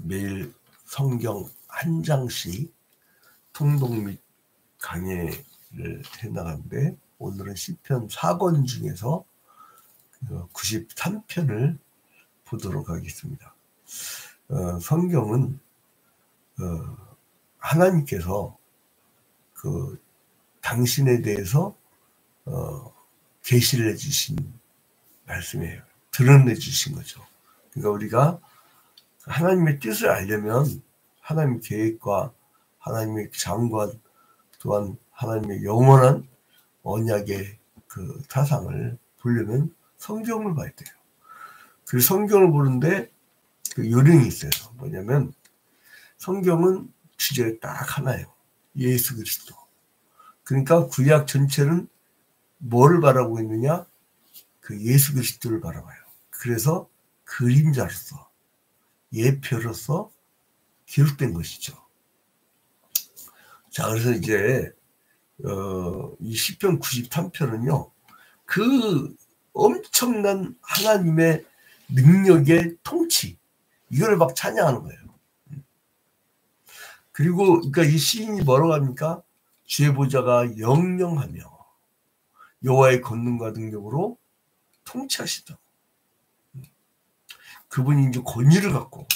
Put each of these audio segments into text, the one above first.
매일 성경 한 장씩 통독 및 강해를 해나가는데, 오늘은 시편 4권 중에서 93편을 보도록 하겠습니다. 성경은 하나님께서 당신에 대해서 계시를 해주신 말씀이에요. 드러내 주신 거죠. 그러니까 우리가 하나님의 뜻을 알려면 하나님의 계획과 하나님의 장관, 또한 하나님의 영원한 언약의 그 사상을 보려면 성경을 봐야 돼요. 그 성경을 보는데 그 요령이 있어요. 뭐냐면 성경은 주제가 딱 하나예요. 예수 그리스도. 그러니까 구약 전체는 뭐를 바라보고 있느냐? 그 예수 그리스도를 바라봐요. 그래서 그림자로서, 예표로서 기록된 것이죠. 자, 그래서 이제 이 시편 93편은요, 그 엄청난 하나님의 능력의 통치, 이걸 막 찬양하는 거예요. 그리고 그러니까 이 시인이 뭐라고 합니까? 주의 보좌가 영영하며 여호와의 권능과 능력으로 통치하시다. 그분이 이제 권위를 갖고,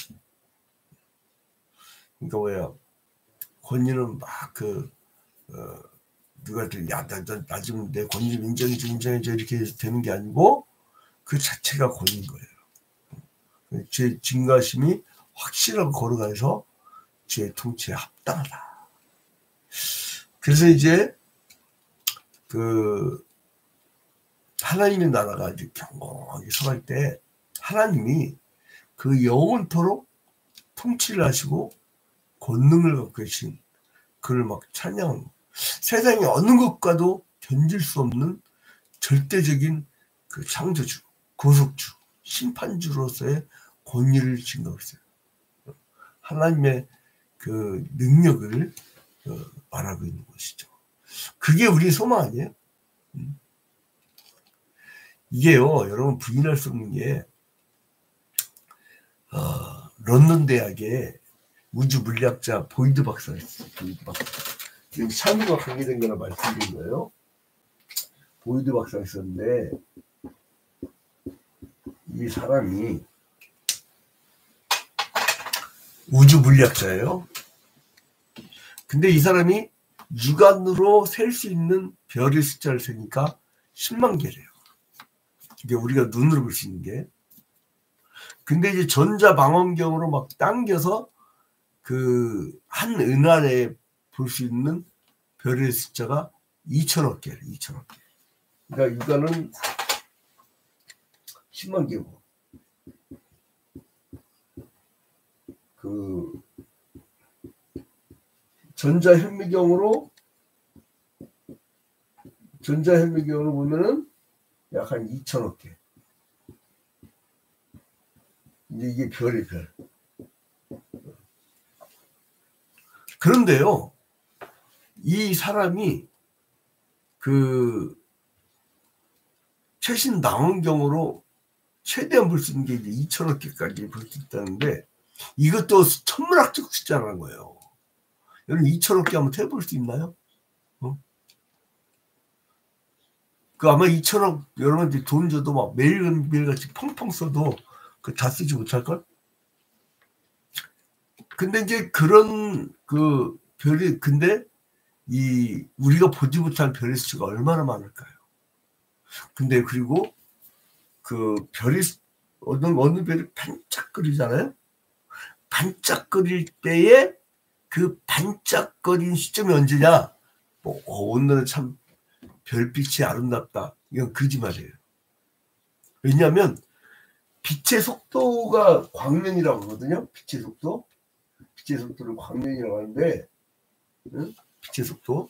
그러니까 뭐야, 권위는 막 누가 나 지금 내 권위 인정해줘 이렇게 되는 게 아니고 그 자체가 권위인 거예요. 제 증가심이 확실하고 걸어가서 주의 통치에 합당하다. 그래서 이제 하나님의 나라가 이제 경공하게 서갈 때 하나님이 그 영원토록 통치를 하시고 권능을 갖고 계신 그를 막 찬양, 세상의 어느 것과도 견질 수 없는 절대적인 그 창조주, 구속주, 심판주로서의 권위를 증거하고 있어요. 하나님의 그 능력을 말하고 있는 것이죠. 그게 우리의 소망 아니에요? 이게요, 여러분 부인할 수 없는 게 런던 대학의 우주 물리학자 보이드 박사가 있어요. 보이드 박사. 지금 샤미와 관계된 거라 말씀드린 거예요. 보이드 박사가 있었는데 이 사람이 우주 물리학자예요. 근데 이 사람이 육안으로 셀 수 있는 별의 숫자를 세니까 10만 개래요. 이게 우리가 눈으로 볼 수 있는 게. 근데 이제 전자망원경으로 막 당겨서 그 한 은하에 볼 수 있는 별의 숫자가 2천억 개래. 2천억 개. 그러니까 육안은 10만 개고, 그 전자현미경으로 보면은 약 한 2천억 개. 이제 이게 별이 별. 그런데요, 이 사람이 그 최신 망원경으로 최대한 볼 수 있는 게 이제 2천억 개까지 볼 수 있다는데, 이것도 천문학적 숫자라는 거예요. 여러분 2천억 개 한번 해볼 수 있나요? 그 아마 2천억 여러분한테 돈 줘도 막 매일같이 펑펑 써도 그 다 쓰지 못할걸? 근데 이제 그런 그 별이, 근데 우리가 보지 못한 별의 수가 얼마나 많을까요? 근데 그리고 그 별이 어느 별이 반짝거리잖아요? 반짝거릴 때에 그 반짝거린 시점이 언제냐? 오늘은 참 별빛이 아름답다. 이건 거짓말이에요. 왜냐하면 빛의 속도가 광년이라고 하거든요. 빛의 속도를 광년이라고 하는데, 빛의 속도,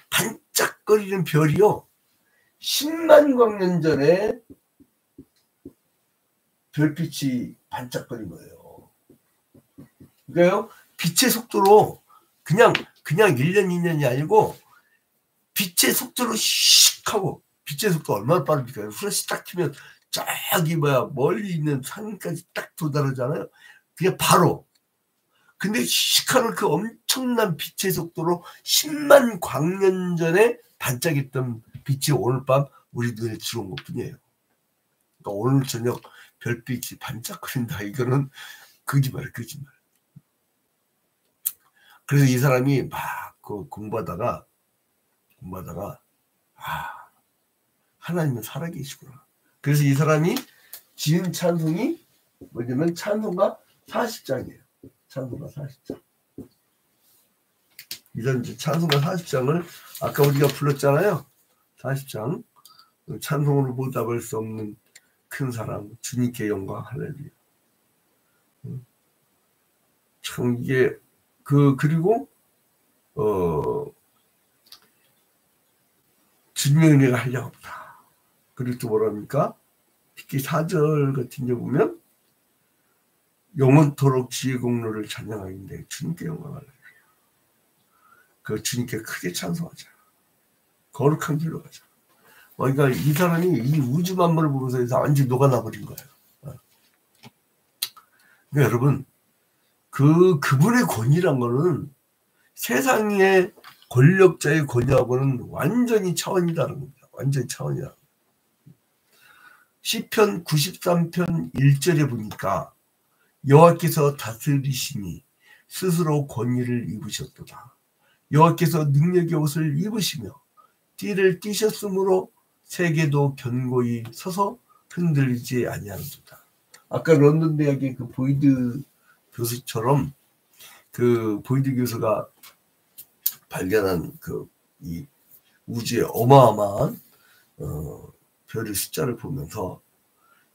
반짝거리는 별이요, 10만 광년 전에 별빛이 반짝거린 거예요. 그러니까요, 빛의 속도로 그냥 1년, 2년이 아니고 빛의 속도로 씩 하고, 빛의 속도 얼마나 빠릅니까? 후레쉬 딱 키면 저기 멀리 있는 산까지 딱 도달하잖아요. 그게 바로 근데 시카는 그 엄청난 빛의 속도로 10만 광년 전에 반짝했던 빛이 오늘 밤 우리 눈에 들어온 것뿐이에요. 그러니까 오늘 저녁 별빛이 반짝거린다. 이거는 거짓말. 그래서 이 사람이 막 그 공부하다가 하나님은 살아계시구나. 그래서 이 사람이 지은 찬송이 뭐냐면 찬송가 40장이에요. 찬송가 40장. 이런 찬송가 40장을 아까 우리가 불렀잖아요. 40장. 찬송으로 보답할 수 없는 큰 사랑, 주님께 영광, 할렐루야. 참 이게 그리고 주님의 은혜가 한량없다. 그리고 또 뭐랍니까? 특히 4절 같은 데 보면 영원토록 지혜 공로를 찬양하는데 주님께 영광, 할렐루야. 그 주님께 크게 찬송하자. 거룩한 길로 가자. 그러니까 이 사람이 이 우주 만물을 보면서 완전히 녹아나버린 거예요. 그러니까 여러분, 그분의 권위란 거는 세상의 권력자의 권위하고는 완전히 차원이 다른 겁니다. 완전히 차원이 다른 겁니다. 시편 93편 1절에 보니까 여호와께서 다스리시니 스스로 권위를 입으셨도다. 여호와께서 능력의 옷을 입으시며 띠를 띠셨으므로 세계도 견고히 서서 흔들리지 아니하는도다. 아까 런던 대학의 그 보이드 교수처럼 그 보이드 교수가 발견한 이 우주의 어마어마한 별의 숫자를 보면서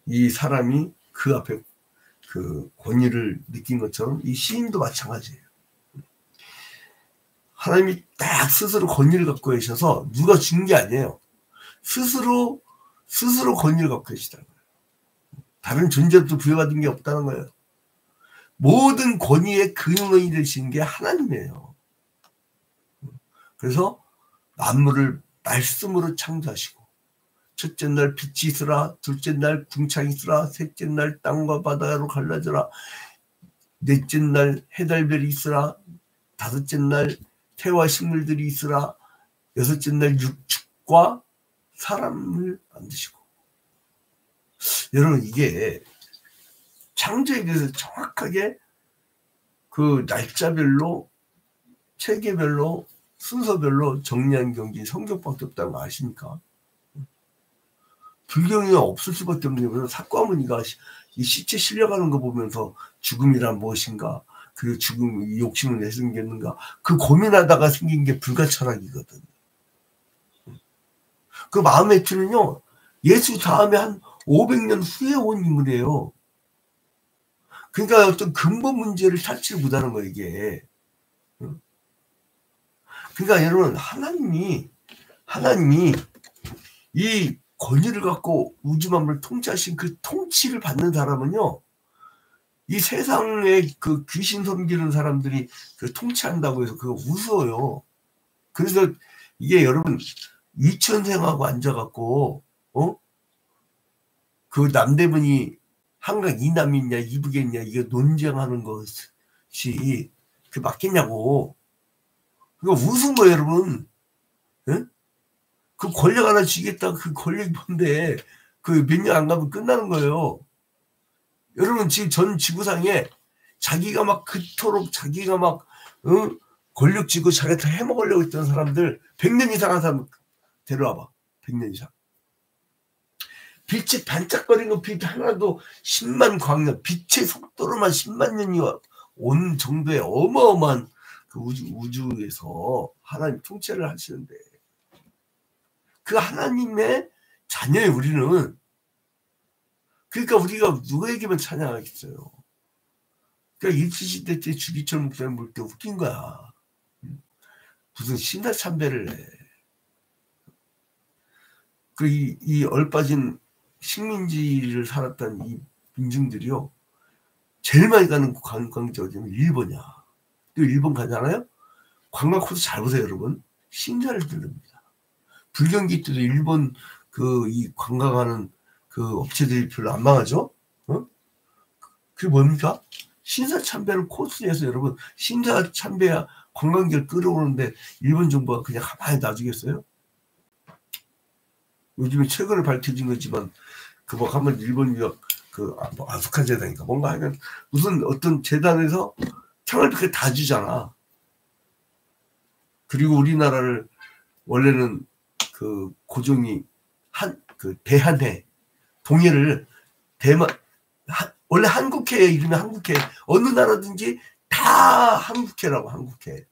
이 사람이 그 앞에 그 권위를 느낀 것처럼 이 시인도 마찬가지예요. 하나님이 딱 스스로 권위를 갖고 계셔서 누가 준 게 아니에요. 스스로 권위를 갖고 계시다는 거예요. 다른 존재도 부여받은 게 없다는 거예요. 모든 권위의 근원이 되시는 게 하나님이에요. 그래서 만물을 말씀으로 창조하시고 첫째 날 빛이 있으라, 둘째 날 궁창이 있으라, 셋째 날 땅과 바다로 갈라져라, 넷째 날 해달별이 있으라, 다섯째 날 태와 식물들이 있으라, 여섯째 날 육축과 사람을 만드시고. 여러분, 이게 창조에 대해서 정확하게 그 날짜별로, 체계별로, 순서별로 정리한 경지 성경밖에 없다는 거 아십니까? 불경이 없을 수밖에 없는 게 사과문이가 이 시체 실려가는 거 보면서 죽음이란 무엇인가, 그 죽음, 욕심을 왜 생겼는가, 그 고민하다가 생긴 게 불가철학이거든. 그 마음에트는요, 예수 다음에 한 500년 후에 온 인물이에요. 그러니까 어떤 근본 문제를 찾지 못하는 거예요, 이게. 그러니까 여러분, 하나님이 이 권위를 갖고 우주 만물을 통치하신 그 통치를 받는 사람은요, 이 세상에 그 귀신 섬기는 사람들이 그 통치한다고 해서 그거 웃어요. 그래서 이게 여러분, 유치원생하고 앉아갖고, 그 남대문이 한강 이남이 있냐, 이북에 있냐, 이거 논쟁하는 것이 그 맞겠냐고. 그거 웃은 거예요, 여러분. 예? 그 권력 하나 쥐겠다, 그 권력이 뭔데, 그 몇 년 안 가면 끝나는 거예요. 여러분, 지금 전 지구상에 자기가 막 그토록 자기가 막, 권력 쥐고 자기가 다 해먹으려고 했던 사람들, 100년 이상 한 사람 데려와봐. 100년 이상. 빛이 반짝거리는 빛 하나도 10만 광년, 빛의 속도로만 10만 년이 온 정도의 어마어마한 그 우주에서 하나님 통치를 하시는데, 그 하나님의 자녀의 우리는, 그러니까 우리가 누구에게만 찬양하겠어요. 그러니까 일치시대 때 주기철 목사님 볼 때 웃긴 거야. 무슨 신사참배를 해. 이 얼빠진 식민지를 살았던 이 민중들이요, 제일 많이 가는 관광지 어디냐면 일본이야. 또 일본 가잖아요? 관광 코스 잘 보세요, 여러분. 신사를 들릅니다. 불경기 때도 일본 이 관광하는 그 업체들이 별로 안 망하죠? 그게 뭡니까? 신사참배를 코스해서 여러분 신사참배 관광객을 끌어오는데 일본 정부가 그냥 가만히 놔주겠어요? 요즘에 최근에 밝혀진 거지만 그 뭐 하면 일본 유학 뭐 아숙한 재단인가 뭔가 하면 무슨 어떤 재단에서 창을비를 다 주잖아. 그리고 우리나라를 원래는 그 고종이 그 대한해 동해를 대만 원래 한국해 이름이 한국해 어느 나라든지 다 한국해라고 한국해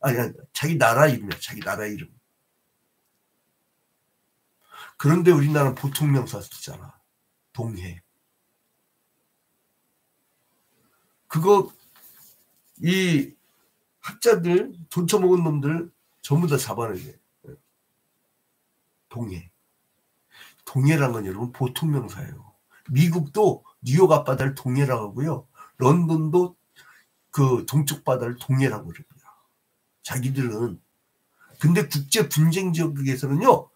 아니 자기 나라 이름이야 자기 나라 이름. 그런데 우리나라는 보통 명사 쓰잖아. 동해. 그거 이 학자들 돈 처먹은 놈들 전부 다 잡아내야 돼. 동해. 동해란 건 여러분 보통 명사예요. 미국도 뉴욕 앞바다를 동해라고 하고요. 런던도 그 동쪽 바다를 동해라고 그럽니다. 자기들은. 근데 국제 분쟁 지역에서는요.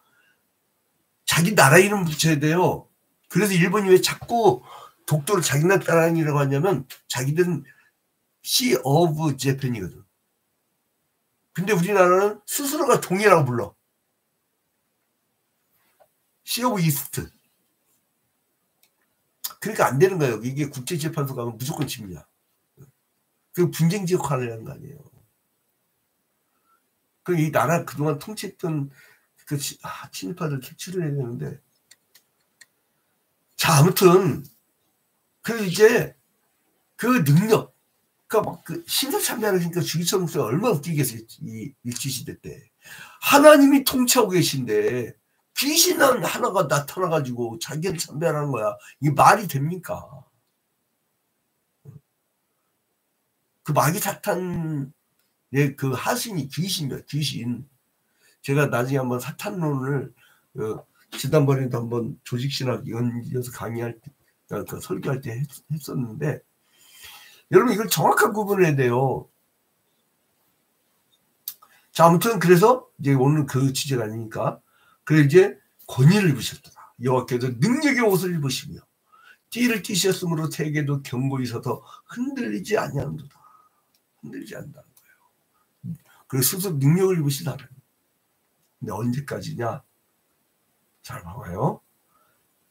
자기 나라 이름 붙여야 돼요. 그래서 일본이 왜 자꾸 독도를 자기 나라 이라고 하냐면 자기들은 Sea of Japan이거든. 근데 우리나라는 스스로가 동해라고 불러. Sea of East. 그러니까 안 되는 거예요. 이게 국제재판소 가면 무조건 집니다. 그 분쟁 지역 하려는 거 아니에요. 그 이 나라 그동안 통치했던 그 친일파들 캡처를 해야 되는데. 자, 아무튼 그 이제 그 능력, 그러니까 막 그 신사참배하니까 주기철 목사가 얼마나 웃기겠어요. 이 일제시대 때 하나님이 통치하고 계신데 귀신 하나가 나타나가지고 자기를 참배하는 거야. 이게 말이 됩니까? 그 마귀 사탄의 그 하신이 귀신이야, 귀신. 제가 나중에 한번 사탄론을 지난번에도 한번 조직신학 연이어서 강의할 때, 그러니까 설교할 때 했었는데, 여러분 이걸 정확한 구분해야 돼요. 자, 아무튼 그래서 이제 오늘 그 주제가 아니니까, 그래 이제 권위를 입으셨더라. 여호와께서 능력의 옷을 입으시며 띠를 띠셨으므로 세계도 견고히 서서 흔들리지 아니하는도다. 흔들리지 않는다는 거예요. 그래서 스스로 능력을 입으시다는. 근데 언제까지냐? 잘 봐봐요.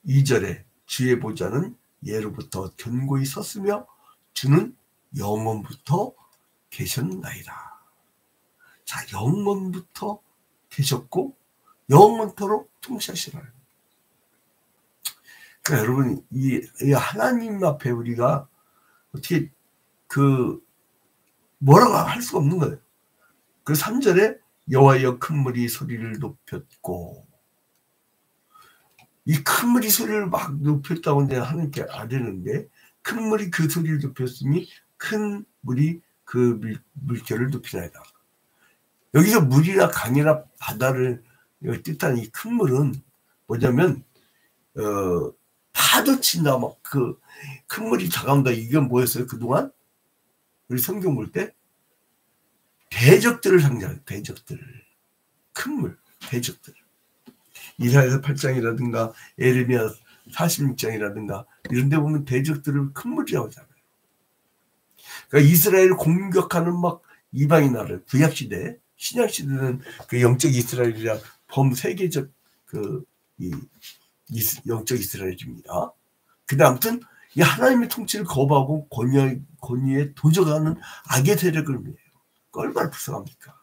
2절에 주의 보좌는 예로부터 견고히 섰으며 주는 영원부터 계셨나이다. 자, 영원부터 계셨고 영원토록 통치하시라. 그러니까 여러분 이 하나님 앞에 우리가 어떻게 그 뭐라고 할 수가 없는 거예요. 그 3절에 여호와여 큰 물이 소리를 높였고, 이 큰 물이 소리를 막 높였다고 내가 하나님께 아뢰는데 큰 물이 그 소리를 높였으니 큰 물이 그 물결을 높이나이다. 여기서 물이나 강이나 바다를 뜻하는 이 큰 물은 뭐냐면 파도 친다 막 그 큰 물이 다가온다. 이게 뭐였어요 그동안? 우리 성경 볼 때 대적들을 상징해요. 대적들. 큰 물, 대적들. 이사야서 8장이라든가 에레미야 46장이라든가 이런 데 보면 대적들을 큰 물이라고 하잖아요. 그러니까 이스라엘을 공격하는 막 이방인 나라를 구약시대, 신약시대는 그 영적 이스라엘이라 범세계적 이 영적 이스라엘입니다. 근데 아무튼 이 하나님의 통치를 거부하고 권위에 도적하는 악의 세력을 의미해요. 얼마나 불쌍합니까?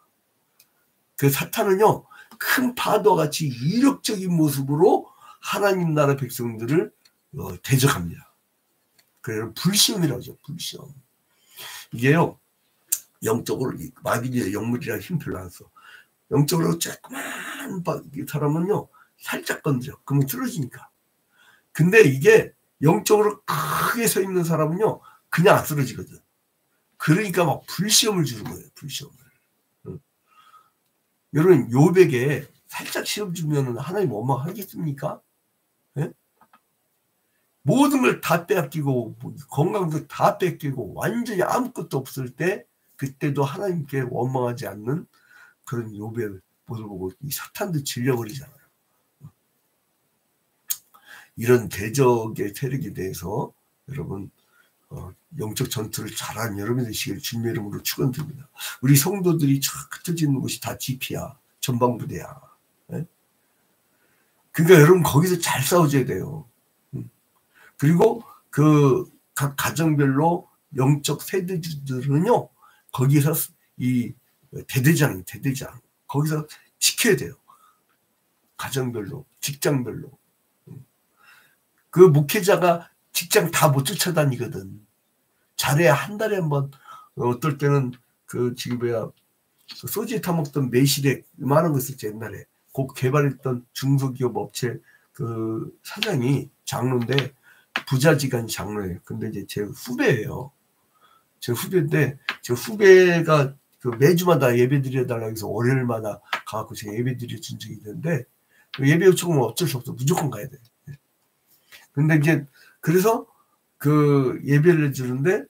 그 사탄은요, 큰 파도와 같이 이력적인 모습으로 하나님 나라 백성들을 대적합니다. 그래서 불시험이라고 하죠. 불시험. 이게요, 영적으로 마귀의 영물이라 힘 별로 안 써. 영적으로 조그만 사람은요, 살짝 건드려. 그러면 쓰러지니까. 근데 이게 영적으로 크게 서 있는 사람은요, 그냥 안 쓰러지거든. 그러니까 막 불시험을 주는 거예요. 불시험을. 여러분 욥에게 살짝 시험 주면 하나님 원망하겠습니까? 네? 모든 걸 다 빼앗기고 건강도 다 뺏기고 완전히 아무것도 없을 때 그때도 하나님께 원망하지 않는 그런 욥의 모습을 보고 이 사탄도 질려버리잖아요. 이런 대적의 세력에 대해서 여러분 영적 전투를 잘하는 여러분이 되시길 주님의 이름으로 축원드립니다. 우리 성도들이 흩어지는 곳이 다 GP야. 전방부대야. 네? 그러니까 여러분 거기서 잘 싸워줘야 돼요. 그리고 그 각 가정별로 영적 세대주들은요, 거기서 이 대대장 거기서 지켜야 돼요. 가정별로, 직장별로. 그 목회자가 직장 다 못 쫓아다니거든. 잘해야 한 달에 한 번, 어떨 때는 지금 소주에 타먹던 매실액 많은 거 있었지, 옛날에. 그 개발했던 중소기업 업체 사장이 장로인데, 부자지간 장로예요. 근데 이제 제 후배예요. 제 후배인데, 제 후배가 매주마다 예배 드려달라고 해서 월요일마다 가갖고 제가 예배 드려준 적이 있는데, 예배 요청은 어쩔 수 없어. 무조건 가야 돼. 근데 이제, 그래서 예배를 해주는데,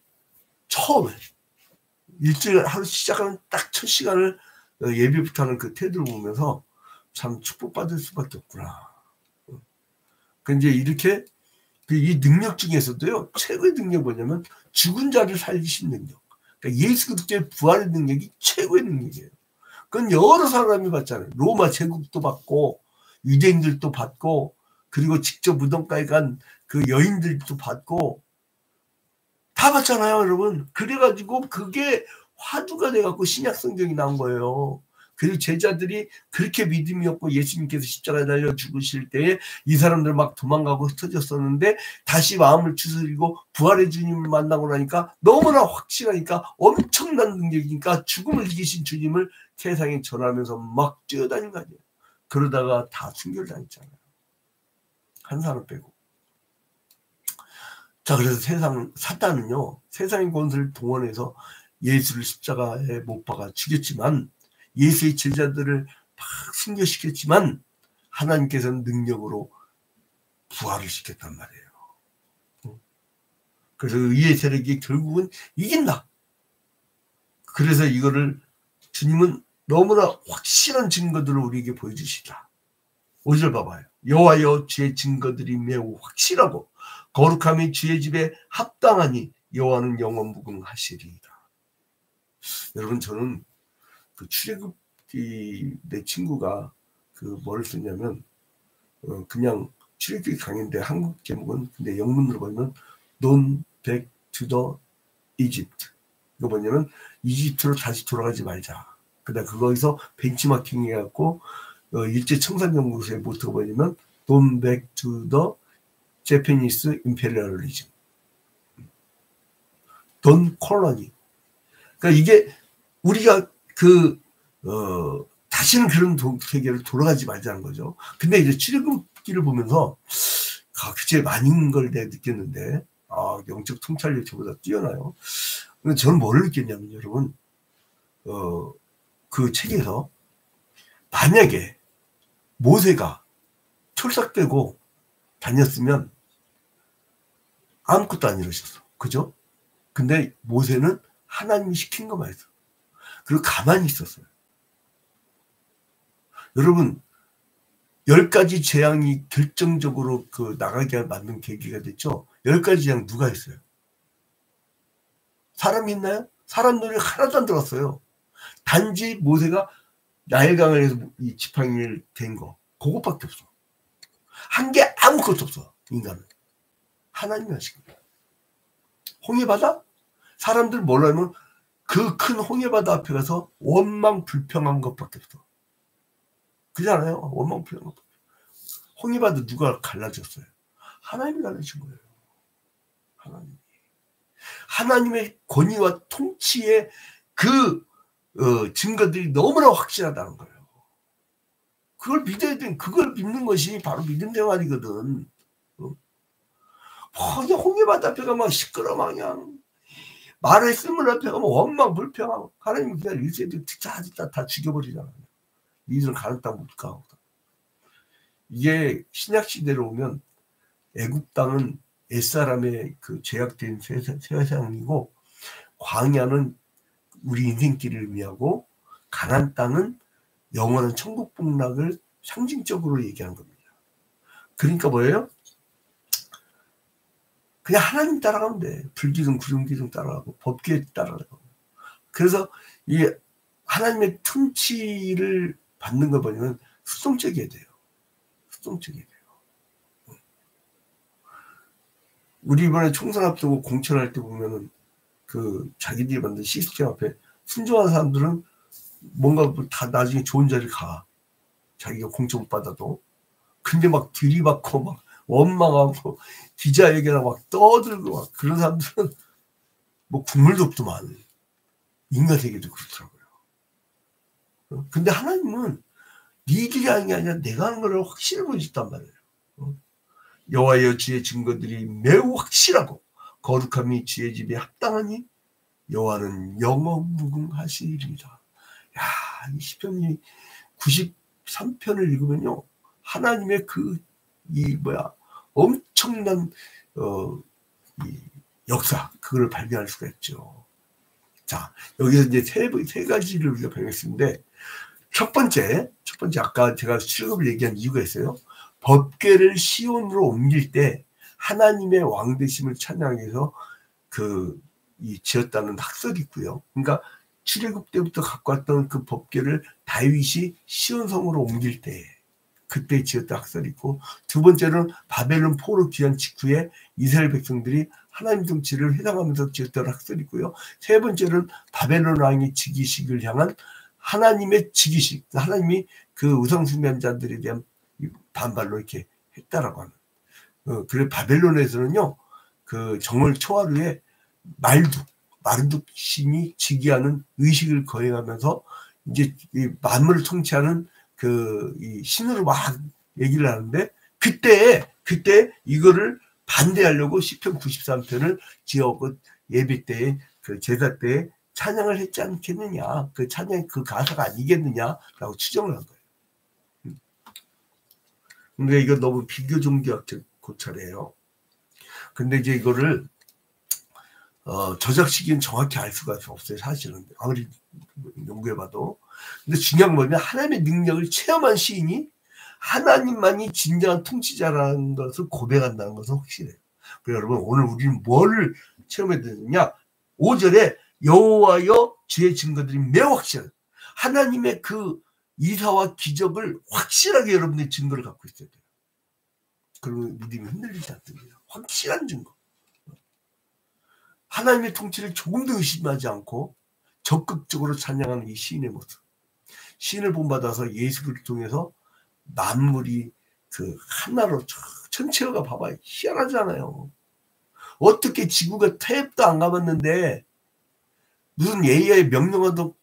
처음에, 일주일 하루 시작하는 딱 첫 시간을 예배부터 하는 그 태도를 보면서 참 축복받을 수밖에 없구나. 이제 이렇게, 이 능력 중에서도요, 최고의 능력이 뭐냐면 죽은 자를 살리신 능력. 그러니까 예수 그리스도의 부활의 능력이 최고의 능력이에요. 그건 여러 사람이 받잖아요. 로마 제국도 받고, 유대인들도 받고, 그리고 직접 무덤가에 간 그 여인들도 받고, 다 받잖아요, 여러분. 그래가지고 그게 화두가 돼갖고 신약 성경이 나온 거예요. 그리고 제자들이 그렇게 믿음이 없고 예수님께서 십자가에 달려 죽으실 때에 이 사람들 막 도망가고 흩어졌었는데 다시 마음을 추스리고 부활의 주님을 만나고 나니까 너무나 확실하니까 엄청난 능력이니까 죽음을 이기신 주님을 세상에 전하면서 막 뛰어다닌 거 아니에요. 그러다가 다 순결당했잖아요. 한 사람 빼고. 자, 그래서 사탄은요, 세상의 권세를 동원해서 예수를 십자가에 못 박아 죽였지만, 예수의 제자들을 막 순교시켰지만, 하나님께서는 능력으로 부활을 시켰단 말이에요. 그래서 의의 세력이 결국은 이긴다. 그래서 이거를 주님은 너무나 확실한 증거들을 우리에게 보여주시다. 5절 봐봐요. 여호와여 주의 증거들이 매우 확실하고 거룩함이 주의 집에 합당하니 여호와는 영원 무궁하시리이다. 여러분, 저는 출애굽 내 친구가 뭐를 썼냐면 그냥 출애굽기 강의인데 한국 제목은 근데 영문으로 보면 Don't back to the Egypt. 이거 뭐냐면 이집트로 다시 돌아가지 말자. 그다음 거기서 벤치마킹 해갖고 일제 청산연구소의 모토가 뭐냐면 Don't back to the Japanese imperialism. Don't colony. 그러니까 이게 우리가 다시는 그런 세계를 돌아가지 말자는 거죠. 근데 이제 출애굽기를 보면서 그제 많은 걸 내가 느꼈는데 영적 통찰력 저보다 뛰어나요. 근데 저는 뭘 느꼈냐면 여러분 그 책에서 만약에 모세가 철삭되고 다녔으면 아무것도 안 이루셨어. 그죠? 근데 모세는 하나님이 시킨 것만 했어. 그리고 가만히 있었어요. 여러분, 10가지 재앙이 결정적으로 나가게 만든 계기가 됐죠? 10가지 재앙 누가 했어요? 사람이 있나요? 사람 노래 하나도 안 들었어요. 단지 모세가 나일강을 해서 이 지팡이를 댄 거, 그것밖에 없어. 한 게 아무것도 없어, 인간은. 하나님이 하신 거야. 홍해바다? 사람들 뭐라면 그 큰 홍해바다 앞에 가서 원망 불평한 것밖에 없어. 그렇잖아요. 원망 불평한 것. 홍해바다 누가 갈라졌어요? 하나님이 갈라진 거예요. 하나님의 권위와 통치의 증거들이 너무나 확실하다는 거예요. 그걸 믿어야 돼. 그걸 믿는 것이 바로 믿음 생활이거든. 홍해바다 앞에 가면 시끄러워 그냥. 말을 쓰면 앞에 가면 원망 불평하고 하나님 그냥 일세들 다 죽여버리잖아요. 이들은 가는 땅 못 가고. 이게 신약 시대로 오면 애굽 땅은 옛사람의 죄악된 세상이고 광야는 우리 인생길을 의미하고 가나안 땅은 영원한 천국 복락을 상징적으로 얘기하는 겁니다. 그러니까 뭐예요? 그냥 하나님 따라가면 돼. 불기둥, 구름기둥 따라가고 법규에 따라가고. 그래서 이 하나님의 통치를 받는 거 보면 수동적이어야 돼요. 수동적이어야 돼요. 우리 이번에 총선 앞두고 공천할 때 보면은 그 자기들이 만든 시스템 앞에 순종한 사람들은 뭔가 다 나중에 좋은 자리를 가. 자기가 공천 못 받아도. 근데 막 들이받고 막 원망하고 기자회견하고 막 떠들고 막 그런 사람들은 뭐 국물도 없더만. 인간세계도 그렇더라고요. 근데 하나님은 니들이 하는 게 아니라 내가 하는 거를 확실히 보여줬단 말이에요. 여호와의 주의 증거들이 매우 확실하고 거룩함이 주의 집에 합당하니 여호와는 영원무궁하시리라. 야, 이 시편이 93편을 읽으면요, 하나님의 엄청난 이 역사, 그걸 발견할 수가 있죠. 자, 여기서 이제 세 가지를 우리가 배웠는데, 첫 번째 아까 제가 출애굽을 얘기한 이유가 있어요. 법궤를 시온으로 옮길 때 하나님의 왕되심을 찬양하기 위해서 이 지었다는 학설이 있고요. 그러니까 출애굽 때부터 갖고 왔던 그 법궤를 다윗이 시온성으로 옮길 때 그때 지었다 학설이 있고, 두 번째는 바벨론 포로 귀환 직후에 이스라엘 백성들이 하나님 통치를 회상하면서 지었다는 학설이 있고요. 세 번째는 바벨론 왕의 즉위식을 향한 하나님의 즉위식, 하나님이 그 우상숭배자들에 대한 반발로 이렇게 했다라고 하는. 그래 바벨론에서는요, 그 정월 초하루에 마르둑 신이 즉위하는 의식을 거행하면서 이제 이 만물을 통치하는 이 신으로 막 얘기를 하는데, 그때 이거를 반대하려고 시편 93편을 지어고 예배 때에 그 제사 때에 찬양을 했지 않겠느냐, 그 찬양 그 가사가 아니겠느냐라고 추정을 한 거예요. 근데 이거 너무 비교 종교학적 고찰이에요. 근데 이제 이거를 저작 시기는 정확히 알 수가 없어요, 사실은. 아무리 연구해봐도. 근데 중요한 건 뭐냐면, 하나님의 능력을 체험한 시인이 하나님만이 진정한 통치자라는 것을 고백한다는 것은 확실해요. 그래서 여러분, 오늘 우리는 뭐를 체험해야 되느냐? 5절에 여호와여 주의 증거들이 매우 확실한, 하나님의 그 이사와 기적을 확실하게 여러분의 증거를 갖고 있어야 돼요. 그러면 믿음이 흔들리지 않습니다. 확실한 증거. 하나님의 통치를 조금도 의심하지 않고 적극적으로 찬양하는 이 시인의 모습. 시인을 본받아서 예수 그리스도를 통해서 만물이 그 하나로 전체가 봐봐요. 희한하잖아요. 어떻게 지구가 태엽도 안 가봤는데 무슨 AI의 명령어도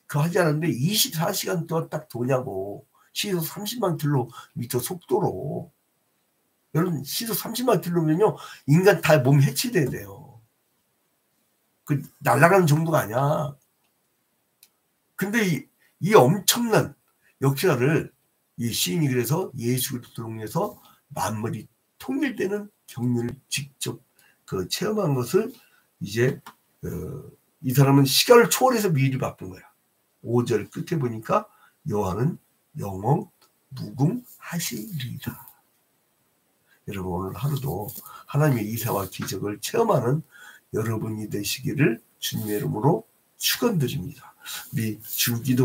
하지 않았는데 24시간 동안 딱 도냐고. 시속 30만 킬로미터 속도로. 여러분, 시속 30만 킬로면요, 인간 다 몸 해치돼야 돼요. 그 날아가는 정도가 아니야. 근데 이 엄청난 역사를 이 시인이 그래서 예수 그리스도를 통해서 만물이 통일되는 경륜을 직접 체험한 것을 이제 이 사람은 시간을 초월해서 미리 바꾼 거야. 5절 끝에 보니까 여호와는 영원 무궁하시리라. 여러분, 오늘 하루도 하나님의 이사와 기적을 체험하는 여러분이 되시기를 주님의 이름으로 축원드립니다. 우리 주기도